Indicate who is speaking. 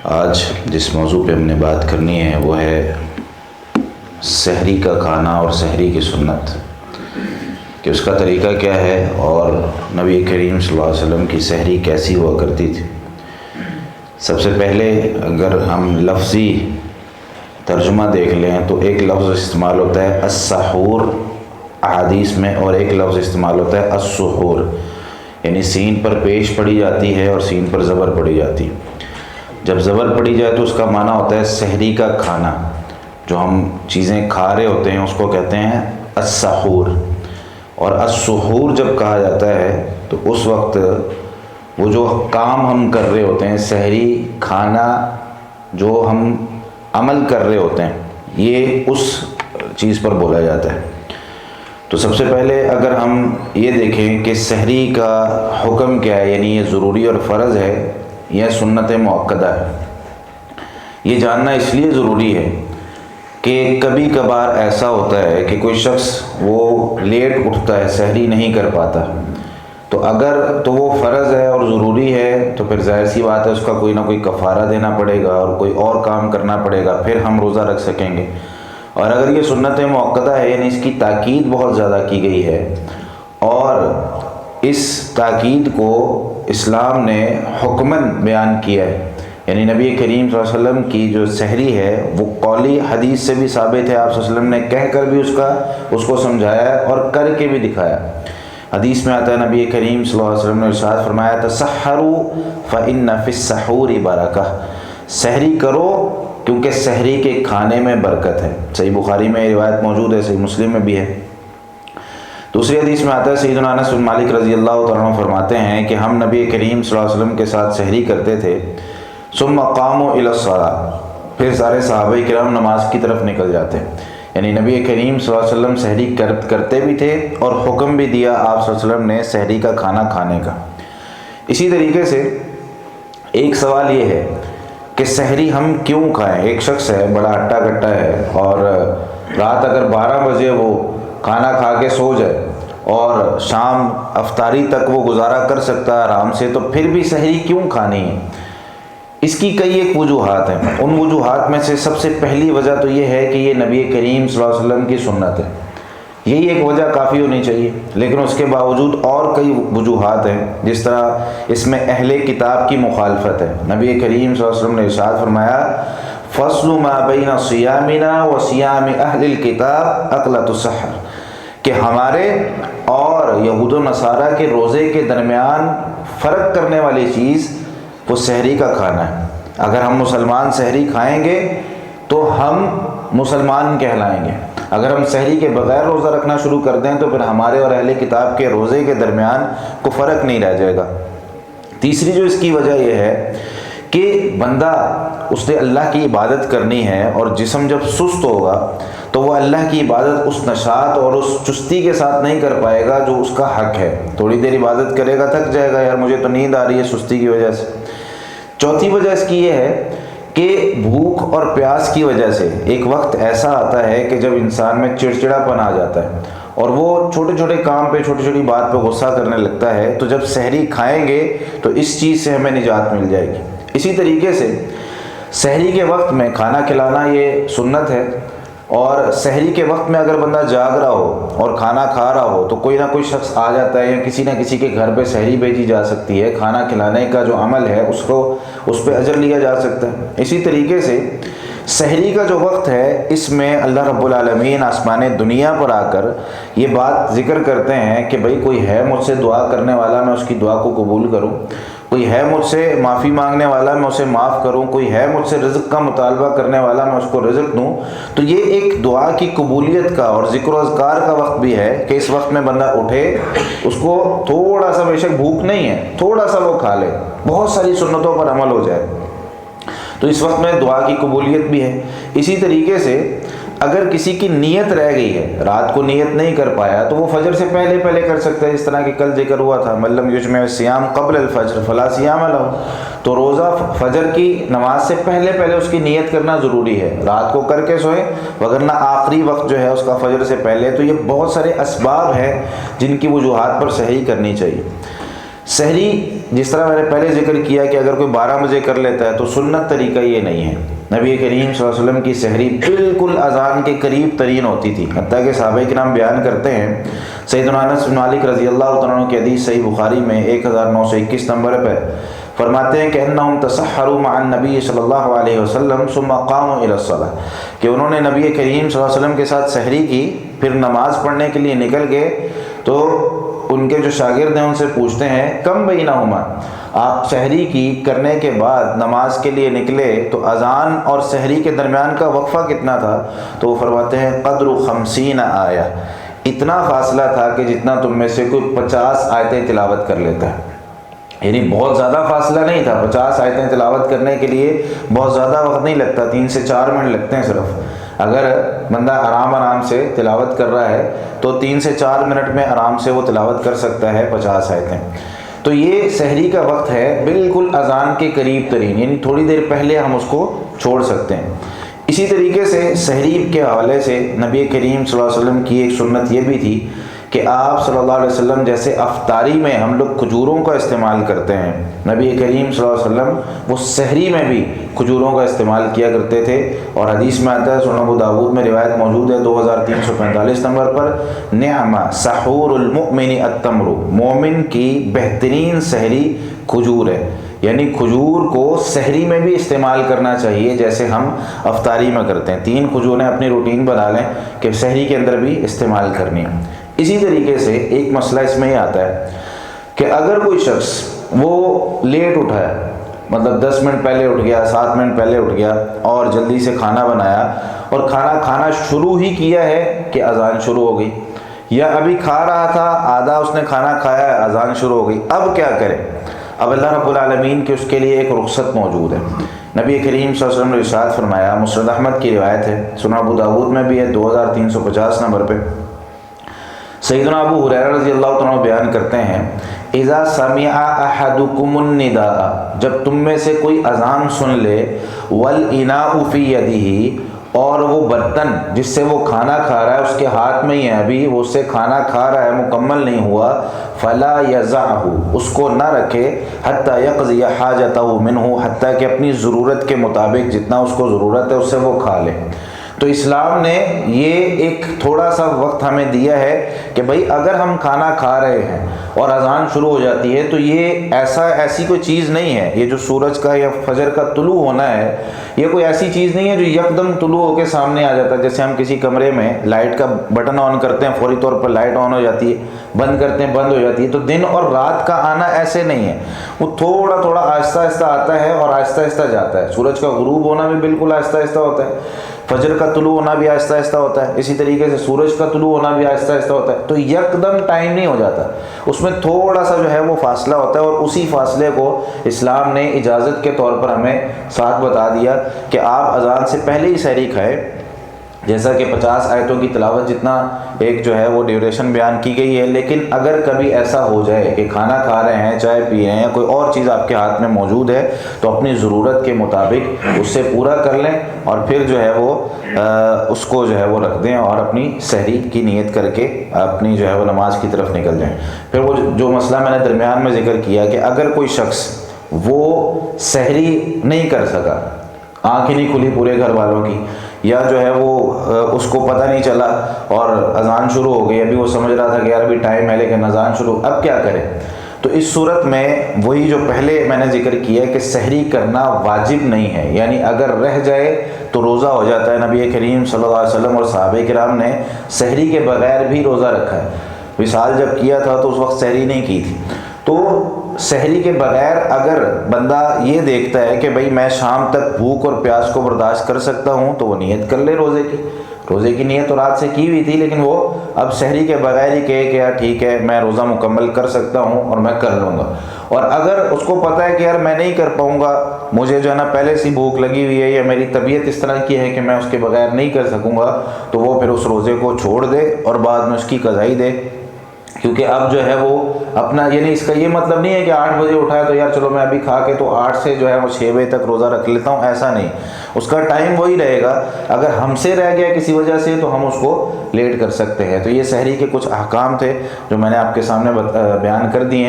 Speaker 1: آج جس موضوع پہ ہم نے بات کرنی ہے وہ ہے سحری کا کھانا اور سحری کی سنت، کہ اس کا طریقہ کیا ہے اور نبی کریم صلی اللہ علیہ وسلم کی سحری کیسی ہوا کرتی تھی۔ سب سے پہلے اگر ہم لفظی ترجمہ دیکھ لیں تو ایک لفظ استعمال ہوتا ہے السحور احادیث میں، اور ایک لفظ استعمال ہوتا ہے السحور، یعنی سین پر پیش پڑی جاتی ہے اور سین پر زبر پڑی جاتی ہے۔ جب زبر پڑی جائے تو اس کا معنی ہوتا ہے سحری کا کھانا، جو ہم چیزیں کھا رہے ہوتے ہیں اس کو کہتے ہیں السحور۔ اور السحور جب کہا جاتا ہے تو اس وقت وہ جو کام ہم کر رہے ہوتے ہیں، سحری کھانا جو ہم عمل کر رہے ہوتے ہیں، یہ اس چیز پر بولا جاتا ہے۔ تو سب سے پہلے اگر ہم یہ دیکھیں کہ سحری کا حکم کیا ہے، یعنی یہ ضروری اور فرض ہے یا سنت مؤکدہ ہے، یہ جاننا اس لیے ضروری ہے کہ کبھی کبھار ایسا ہوتا ہے کہ کوئی شخص وہ لیٹ اٹھتا ہے، سحری نہیں کر پاتا، تو اگر تو وہ فرض ہے اور ضروری ہے تو پھر ظاہر سی بات ہے اس کا کوئی نہ کوئی کفارہ دینا پڑے گا اور کوئی اور کام کرنا پڑے گا، پھر ہم روزہ رکھ سکیں گے۔ اور اگر یہ سنت مؤکدہ ہے، یعنی اس کی تاکید بہت زیادہ کی گئی ہے، اور اس تاکید کو اسلام نے حکماً بیان کیا ہے، یعنی نبی کریم صلی اللہ علیہ وسلم کی جو سحری ہے وہ قولی حدیث سے بھی ثابت ہے، آپ صلی اللہ علیہ وسلم نے کہہ کر بھی اس کو سمجھایا ہے اور کر کے بھی دکھایا۔ حدیث میں آتا ہے نبی کریم صلی اللہ علیہ وسلم نے ارشاد فرمایا تسحروا فإن فی السحور برکہ، سحری کرو کیونکہ سحری کے کھانے میں برکت ہے۔ صحیح بخاری میں یہ روایت موجود ہے، صحیح مسلم میں بھی ہے۔ دوسری حدیث میں آتا ہے سیدنا انس بن مالک رضی اللہ تعالیٰ عنہ فرماتے ہیں کہ ہم نبی کریم صلی اللہ علیہ وسلم کے ساتھ سحری کرتے تھے، ثم قاموا الی الصلاۃ، پھر سارے صحابہ کرام نماز کی طرف نکل جاتے، یعنی نبی کریم صلی اللہ علیہ وسلم سحری کرتے بھی تھے اور حکم بھی دیا آپ صلی اللہ علیہ وسلم نے سحری کا کھانا کھانے کا۔ اسی طریقے سے ایک سوال یہ ہے کہ سحری ہم کیوں کھائیں؟ ایک شخص ہے بڑا ہٹا کٹا ہے اور رات اگر 12 بجے وہ کھانا کھا کے سو جائے اور شام افطاری تک وہ گزارا کر سکتا ہے آرام سے، تو پھر بھی سحری کیوں کھانی ہے؟ اس کی کئی ایک وجوہات ہیں۔ ان وجوہات میں سے سب سے پہلی وجہ تو یہ ہے کہ یہ نبی کریم صلی اللہ علیہ وسلم کی سنت ہے، یہی ایک وجہ کافی ہونی چاہیے، لیکن اس کے باوجود اور کئی وجوہات ہیں، جس طرح اس میں اہل کتاب کی مخالفت ہے۔ نبی کریم صلی اللہ علیہ وسلم نے ارشاد فرمایا فصل ما بین صیامنا و صیام اہل الکتاب اکلۃ السحر، کہ ہمارے اور یہود و نصارہ کے روزے کے درمیان فرق کرنے والی چیز وہ سحری کا کھانا ہے۔ اگر ہم مسلمان سحری کھائیں گے تو ہم مسلمان کہلائیں گے، اگر ہم سحری کے بغیر روزہ رکھنا شروع کر دیں تو پھر ہمارے اور اہل کتاب کے روزے کے درمیان کوئی فرق نہیں رہ جائے گا۔ تیسری جو اس کی وجہ یہ ہے کہ بندہ اس نے اللہ کی عبادت کرنی ہے، اور جسم جب سست ہوگا تو وہ اللہ کی عبادت اس نشاط اور اس چستی کے ساتھ نہیں کر پائے گا جو اس کا حق ہے۔ تھوڑی دیر عبادت کرے گا، تھک جائے گا، یار مجھے تو نیند آ رہی ہے سستی کی وجہ سے۔ چوتھی وجہ اس کی یہ ہے کہ بھوک اور پیاس کی وجہ سے ایک وقت ایسا آتا ہے کہ جب انسان میں چڑچڑا پن آ جاتا ہے اور وہ چھوٹے چھوٹے کام پہ چھوٹی چھوٹی بات پہ غصہ کرنے لگتا ہے، تو جب سحری کھائیں گے تو اس چیز سے ہمیں نجات مل جائے گی۔ اسی طریقے سے سحری کے وقت میں کھانا کھلانا یہ سنت ہے، اور سحری کے وقت میں اگر بندہ جاگ رہا ہو اور کھانا کھا رہا ہو تو کوئی نہ کوئی شخص آ جاتا ہے، یا کسی نہ کسی کے گھر پہ سحری بھیجی جا سکتی ہے، کھانا کھلانے کا جو عمل ہے اس پہ اجر لیا جا سکتا ہے۔ اسی طریقے سے سحری کا جو وقت ہے اس میں اللہ رب العالمین آسمان دنیا پر آ کر یہ بات ذکر کرتے ہیں کہ بھئی کوئی ہے مجھ سے دعا کرنے والا، میں اس کی دعا کو قبول کروں، کوئی ہے مجھ سے معافی مانگنے والا، میں اسے معاف کروں، کوئی ہے مجھ سے رزق کا مطالبہ کرنے والا، میں اس کو رزق دوں۔ تو یہ ایک دعا کی قبولیت کا اور ذکر و اذکار کا وقت بھی ہے کہ اس وقت میں بندہ اٹھے، اس کو تھوڑا سا، بے شک بھوک نہیں ہے، تھوڑا سا وہ کھا لے، بہت ساری سنتوں پر عمل ہو جائے، تو اس وقت میں دعا کی قبولیت بھی ہے۔ اسی طریقے سے اگر کسی کی نیت رہ گئی ہے، رات کو نیت نہیں کر پایا، تو وہ فجر سے پہلے کر سکتا ہے، اس طرح کہ کل ذکر ہوا تھا من لم یجمع الصیام قبل الفجر فلا صیام لہ، تو روزہ فجر کی نماز سے پہلے اس کی نیت کرنا ضروری ہے، رات کو کر کے سوئے، وگرنہ آخری وقت جو ہے اس کا فجر سے پہلے۔ تو یہ بہت سارے اسباب ہیں جن کی وجوہات پر سحری کرنی چاہیے۔ سحری جس طرح میں نے پہلے ذکر کیا کہ اگر کوئی 12 بجے کر لیتا ہے تو سنت طریقہ یہ نہیں ہے. نبی کریم صلی اللہ علیہ وسلم کی سحری بالکل اذان کے قریب ترین ہوتی تھی، حتیٰ کہ صحابہ کرام بیان کرتے ہیں. سیدنا انس بن مالک رضی اللہ تعالیٰ عنہ کی حدیث صحیح بخاری میں 1921 نمبر پہ فرماتے ہیں کہ انہم تسحروا مع النبی صلی اللہ علیہ وسلم ثم قاموا الی الصلاۃ، کہ انہوں نے نبی کریم صلی اللہ علیہ وسلم کے ساتھ سحری کی، پھر نماز پڑھنے کے لیے نکل گئے. تو ان کے جو شاگرد ہیں ان سے پوچھتے ہیں کم بینہما، آپ سحری کی کرنے کے بعد نماز کے لیے نکلے تو اذان اور سحری کے درمیان کا وقفہ کتنا تھا؟ تو وہ فرماتے ہیں قدر 50 آیہ، اتنا فاصلہ تھا کہ جتنا تم میں سے کوئی 50 آیتیں تلاوت کر لیتا ہے. یعنی بہت زیادہ فاصلہ نہیں تھا. 50 آیتیں تلاوت کرنے کے لیے بہت زیادہ وقت نہیں لگتا، 3 سے 4 منٹ لگتے ہیں صرف. اگر بندہ آرام سے تلاوت کر رہا ہے تو 3 سے 4 منٹ میں آرام سے وہ تلاوت کر سکتا ہے 50 آیتیں. تو یہ سحری کا وقت ہے بالکل اذان کے قریب ترین، یعنی تھوڑی دیر پہلے ہم اس کو چھوڑ سکتے ہیں. اسی طریقے سے سحری کے حوالے سے نبی کریم صلی اللہ علیہ وسلم کی ایک سنت یہ بھی تھی کہ آپ صلی اللہ علیہ وسلم جیسے افطاری میں ہم لوگ کھجوروں کا استعمال کرتے ہیں، نبی کریم صلی اللہ علیہ وسلم وہ سحری میں بھی کھجوروں کا استعمال کیا کرتے تھے. اور حدیث میں آتا ہے، سنن ابو داؤد میں روایت موجود ہے 2345 نمبر پر، نعم سحور المؤمن التمر، مومن کی بہترین سحری کھجور ہے. یعنی کھجور کو سحری میں بھی استعمال کرنا چاہیے جیسے ہم افطاری میں کرتے ہیں. 3 کھجوریں اپنی روٹین بنا لیں کہ سحری کے اندر بھی استعمال کرنی ہے. اسی طریقے سے ایک مسئلہ اس میں یہ آتا ہے کہ اگر کوئی شخص وہ لیٹ اٹھا ہے، مطلب 10 منٹ پہلے اٹھ گیا، 7 منٹ پہلے اٹھ گیا اور جلدی سے کھانا بنایا اور کھانا شروع ہی کیا ہے کہ اذان شروع ہو گئی، یا ابھی کھا رہا تھا آدھا اس نے کھانا کھایا ہے اذان شروع ہو گئی، اب کیا کرے؟ اب اللہ رب العالمین کے اس کے لیے ایک رخصت موجود ہے. نبی کریم صلی اللہ علیہ وسلم نے ارشاد فرمایا، مسند احمد کی روایت ہے، سنن ابو داؤد میں بھی ہے 2350 نمبر پہ، سیدنا ابو ہریرہ رضی اللہ عنہ بیان کرتے ہیں، اذا سمع احدکم النداء، جب تم میں سے کوئی اذان سن لے، والاناء فی یدہ، اور وہ برتن جس سے وہ کھانا کھا رہا ہے اس کے ہاتھ میں ہی ہے، ابھی وہ اس سے کھانا کھا رہا ہے، مکمل نہیں ہوا، فلا یضعہ، اس کو نہ رکھے، حتی یقضی حاجتہ منہ، حتیٰ کہ اپنی ضرورت کے مطابق جتنا اس کو ضرورت ہے اس سے وہ کھا لے. تو اسلام نے یہ ایک تھوڑا سا وقت ہمیں دیا ہے کہ بھائی اگر ہم کھانا کھا رہے ہیں اور اذان شروع ہو جاتی ہے تو یہ ایسی کوئی چیز نہیں ہے، یہ جو سورج کا یا فجر کا طلوع ہونا ہے یہ کوئی ایسی چیز نہیں ہے جو یکدم طلوع ہو کے سامنے آ جاتا ہے. جیسے ہم کسی کمرے میں لائٹ کا بٹن آن کرتے ہیں فوری طور پر لائٹ آن ہو جاتی ہے، بند کرتے ہیں بند ہو جاتی ہے. تو دن اور رات کا آنا ایسے نہیں ہے، وہ تھوڑا تھوڑا آہستہ آہستہ آتا ہے اور آہستہ آہستہ جاتا ہے. سورج کا غروب ہونا بھی بالکل آہستہ آہستہ ہوتا ہے، فجر کا طلوع ہونا بھی آہستہ آہستہ ہوتا ہے، اسی طریقے سے سورج کا طلوع ہونا بھی آہستہ آہستہ ہوتا ہے. تو یکدم ٹائم نہیں ہو جاتا، اس میں تھوڑا سا جو ہے وہ فاصلہ ہوتا ہے، اور اسی فاصلے کو اسلام نے اجازت کے طور پر ہمیں ساتھ بتا دیا کہ آپ اذان سے پہلے ہی سحری کھائے. جیسا کہ 50 آیتوں کی تلاوت جتنا ایک جو ہے وہ ڈیوریشن بیان کی گئی ہے. لیکن اگر کبھی ایسا ہو جائے کہ کھانا کھا رہے ہیں، چائے پی رہے ہیں، یا کوئی اور چیز آپ کے ہاتھ میں موجود ہے تو اپنی ضرورت کے مطابق اس سے پورا کر لیں اور پھر جو ہے وہ اس کو جو ہے وہ رکھ دیں اور اپنی سحری کی نیت کر کے اپنی جو ہے وہ نماز کی طرف نکل جائیں. پھر وہ جو مسئلہ میں نے درمیان میں ذکر کیا کہ اگر کوئی شخص وہ سحری نہیں کر سکا، آنکھ ہی نہیں کھلی پورے گھر والوں کی، یا جو ہے وہ اس کو پتہ نہیں چلا اور اذان شروع ہو گئی، ابھی وہ سمجھ رہا تھا کہ یار ابھی ٹائم ہے لیکن اذان شروع، اب کیا کرے؟ تو اس صورت میں وہی جو پہلے میں نے ذکر کیا کہ سحری کرنا واجب نہیں ہے، یعنی اگر رہ جائے تو روزہ ہو جاتا ہے. نبی کریم صلی اللہ علیہ وسلم اور صحابہ کرام نے سحری کے بغیر بھی روزہ رکھا ہے. وصال جب کیا تھا تو اس وقت سحری نہیں کی تھی. تو سحری کے بغیر اگر بندہ یہ دیکھتا ہے کہ بھئی میں شام تک بھوک اور پیاس کو برداشت کر سکتا ہوں تو وہ نیت کر لے روزے کی نیت تو رات سے کی ہوئی تھی، لیکن وہ اب سحری کے بغیر ہی کہے کہ یار ٹھیک ہے میں روزہ مکمل کر سکتا ہوں اور میں کر لوں گا. اور اگر اس کو پتہ ہے کہ یار میں نہیں کر پاؤں گا، مجھے جو ہے نا پہلے سے بھوک لگی ہوئی ہے یا میری طبیعت اس طرح کی ہے کہ میں اس کے بغیر نہیں کر سکوں گا، تو وہ پھر اس روزے کو چھوڑ دے اور بعد میں اس کی قضائی دے. کیونکہ اب جو ہے وہ اپنا، یعنی اس کا یہ مطلب نہیں ہے کہ 8 بجے اٹھا ہے تو یار چلو میں ابھی کھا کے تو 8 سے جو ہے وہ 6 بجے تک روزہ رکھ لیتا ہوں، ایسا نہیں. اس کا ٹائم وہی رہے گا. اگر ہم سے رہ گیا کسی وجہ سے تو ہم اس کو لیٹ کر سکتے ہیں. تو یہ سحری کے کچھ احکام تھے جو میں نے آپ کے سامنے بیان کر دیے ہیں.